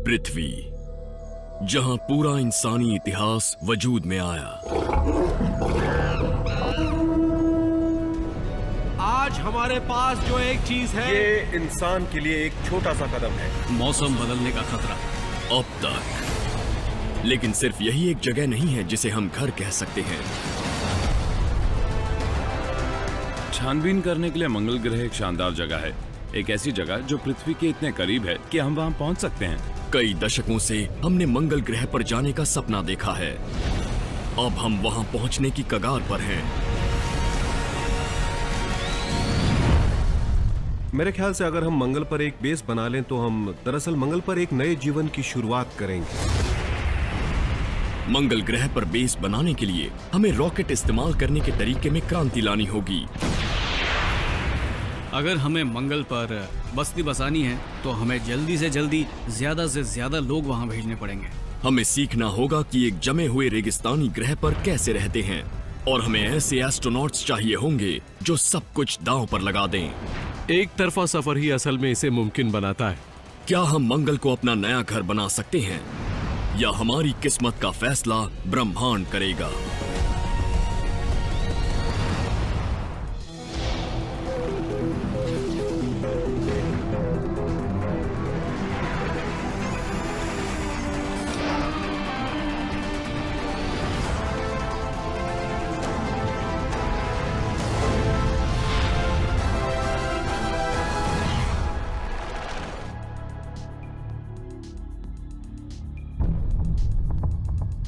पृथ्वी, जहां पूरा इंसानी इतिहास वजूद में आया। आज हमारे पास जो एक चीज है, ये इंसान के लिए एक छोटा सा कदम है। मौसम बदलने का खतरा। अब तक। लेकिन सिर्फ यही एक जगह नहीं है जिसे हम घर कह सकते हैं। छानबीन करने के लिए मंगल ग्रह एक शानदार जगह है, एक ऐसी जगह जो पृथ्वी के इतने करीब है कि हम वहां पहुंच सकते हैं। कई दशकों से हमने मंगल ग्रह पर जाने का सपना देखा है। अब हम वहां पहुंचने की कगार पर हैं। मेरे ख्याल से अगर हम मंगल पर एक बेस बना लें तो हम दरअसल मंगल पर एक नए जीवन की शुरुआत करेंगे। मंगल ग्रह पर बेस बनाने के लिए हमें रॉकेट इस्तेमाल करने के तरीके में क्रांति लानी होगी। अगर हमें मंगल पर बस्ती बसानी है तो हमें जल्दी से ज्यादा लोग वहां भेजने पड़ेंगे। हमें सीखना होगा कि एक जमे हुए रेगिस्तानी ग्रह पर कैसे रहते हैं, और हमें ऐसे एस्ट्रोनॉट्स चाहिए होंगे जो सब कुछ दांव पर लगा दें। एक तरफा सफर ही असल में इसे मुमकिन बनाता है। क्या हम मंगल को अपना नया घर बना सकते हैं, या हमारी किस्मत का फैसला ब्रह्मांड करेगा?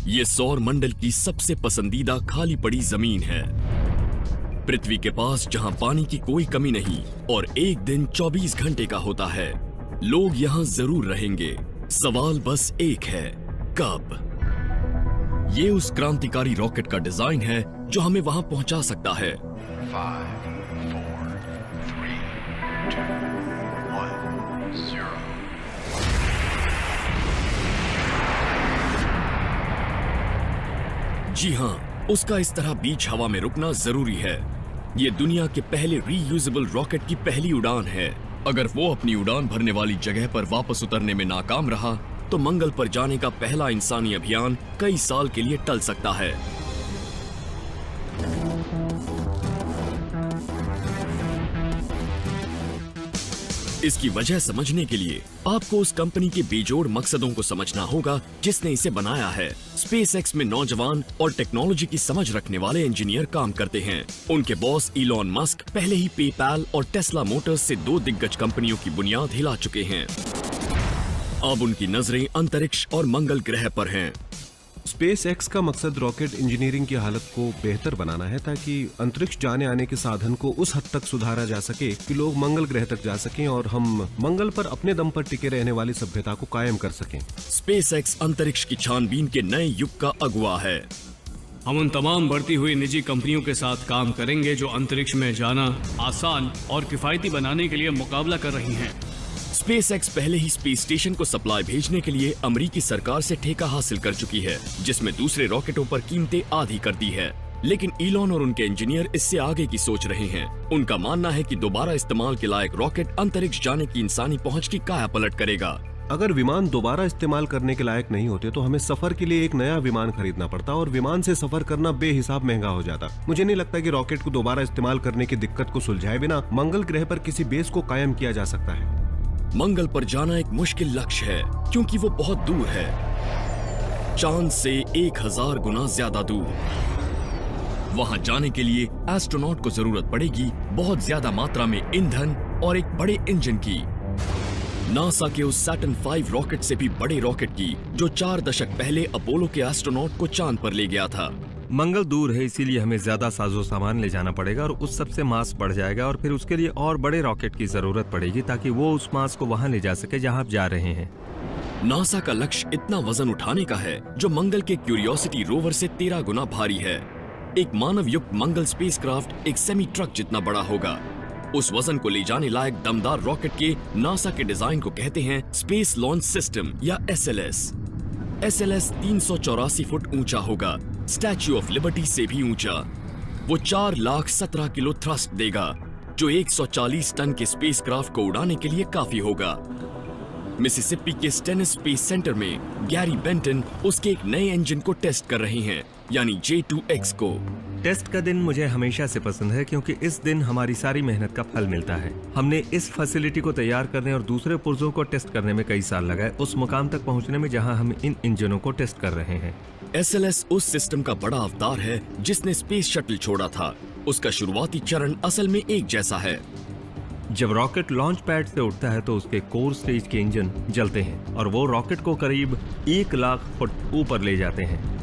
ये सौर मंडल की सबसे पसंदीदा खाली पड़ी जमीन है। पृथ्वी के पास जहां पानी की कोई कमी नहीं और एक दिन 24 घंटे का होता है। लोग यहां जरूर रहेंगे। सवाल बस एक है, कब? ये उस क्रांतिकारी रॉकेट का डिजाइन है जो हमें वहां पहुंचा सकता है। 5, 4, 3, 2, 1, 0। जी हां, उसका इस तरह बीच हवा में रुकना जरूरी है। ये दुनिया के पहले रीयूजेबल रॉकेट की पहली उड़ान है। अगर वो अपनी उड़ान भरने वाली जगह पर वापस उतरने में नाकाम रहा तो मंगल पर जाने का पहला इंसानी अभियान कई साल के लिए टल सकता है। इसकी वजह समझने के लिए आपको उस कंपनी के बेजोड़ मकसदों को समझना होगा जिसने इसे बनाया है। स्पेसएक्स में नौजवान और टेक्नोलॉजी की समझ रखने वाले इंजीनियर काम करते हैं। उनके बॉस इलॉन मस्क पहले ही पेपैल और टेस्ला मोटर्स से 2 दिग्गज कंपनियों की बुनियाद हिला चुके हैं। अब उनकी नजरें अंतरिक्ष और मंगल ग्रह पर हैं। स्पेसएक्स का मकसद रॉकेट इंजीनियरिंग की हालत को बेहतर बनाना है ताकि अंतरिक्ष जाने आने के साधन को उस हद तक सुधारा जा सके कि लोग मंगल ग्रह तक जा सकें और हम मंगल पर अपने दम पर टिके रहने वाली सभ्यता को कायम कर सकें। स्पेसएक्स अंतरिक्ष की छानबीन के नए युग का अगुवा है। हम उन तमाम बढ़ती हुई निजी कंपनियों के साथ काम करेंगे जो अंतरिक्ष में जाना आसान और किफायती बनाने के लिए मुकाबला कर रही हैं। स्पेसएक्स पहले ही स्पेस स्टेशन को सप्लाई भेजने के लिए अमेरिकी सरकार से ठेका हासिल कर चुकी है, जिसमें दूसरे रॉकेटों पर कीमतें आधी कर दी है। लेकिन इलॉन और उनके इंजीनियर इससे आगे की सोच रहे हैं। उनका मानना है कि दोबारा इस्तेमाल के लायक रॉकेट अंतरिक्ष जाने की इंसानी पहुंच की काया पलट करेगा। अगर विमान दोबारा इस्तेमाल करने के लायक नहीं होते तो हमें सफर के लिए एक नया विमान खरीदना पड़ता और विमान से सफर करना बेहिसाब महंगा हो जाता। मुझे नहीं लगता कि रॉकेट को दोबारा इस्तेमाल करने की दिक्कत को सुलझाए बिना मंगल ग्रह पर किसी बेस को कायम किया जा सकता है। मंगल पर जाना एक मुश्किल लक्ष्य है क्योंकि वो बहुत दूर है, चांद से 1000 गुना ज्यादा दूर। वहां जाने के लिए एस्ट्रोनॉट को जरूरत पड़ेगी बहुत ज्यादा मात्रा में ईंधन और एक बड़े इंजन की। नासा के उस सैटर्न 5 रॉकेट से भी बड़े रॉकेट की जो 4 दशक पहले अपोलो के एस्ट्रोनॉट को चांद पर ले गया था। मंगल दूर है, इसीलिए हमें ज्यादा साजो सामान ले जाना पड़ेगा और उस सबसे मास बढ़ जाएगा और फिर उसके लिए और बड़े रॉकेट की जरूरत पड़ेगी ताकि वो उस मास को वहां ले जा सके जहां आप जा रहे हैं। नासा का लक्ष्य इतना वजन उठाने का है जो मंगल के क्यूरियोसिटी रोवर से 13 गुना भारी है। एक मानव युक्त मंगल स्पेसक्राफ्ट एक सेमी ट्रक जितना बड़ा होगा। उस वजन को ले जाने लायक दमदार रॉकेट के नासा के डिजाइन को कहते हैं स्पेस लॉन्च सिस्टम या SLS। SLS 384 फुट ऊंचा होगा, स्टैच्यू ऑफ लिबर्टी से भी ऊंचा। वो 4,17,000 किलो थ्रस्ट देगा जो 140 टन के स्पेसक्राफ्ट को उड़ाने के लिए काफी होगा। मिसिसिपी के स्टेनिस स्पेस सेंटर में गैरी बेंटन उसके एक नए इंजन को टेस्ट कर रहे हैं, यानी J2X को। टेस्ट का दिन मुझे हमेशा से पसंद है क्योंकि इस दिन हमारी सारी मेहनत का फल मिलता है। हमने इस फैसिलिटी को तैयार करने और दूसरे पुर्जों को टेस्ट करने में कई साल लगाए, उस मुकाम तक पहुंचने में जहां हम इन इंजनों को टेस्ट कर रहे हैं। SLS उस सिस्टम का बड़ा अवतार है जिसने स्पेस शटल छोड़ा था। उसका शुरुआती चरण असल में एक जैसा है। जब रॉकेट लॉन्च पैड से उठता है तो उसके कोर स्टेज के इंजन जलते हैं और वो रॉकेट को करीब 1 लाख फुट ऊपर ले जाते हैं।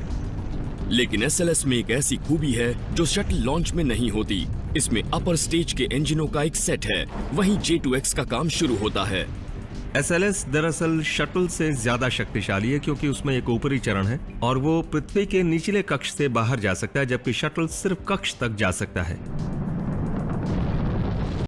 लेकिन SLS में एक ऐसी खूबी है जो शटल लॉन्च में नहीं होती। इसमें अपर स्टेज के इंजनों का एक सेट है, वहीं J2X का काम शुरू होता है। SLS दरअसल शटल से ज्यादा शक्तिशाली है क्योंकि उसमें एक ऊपरी चरण है और वो पृथ्वी के निचले कक्ष से बाहर जा सकता है, जबकि शटल सिर्फ कक्ष तक जा सकता है।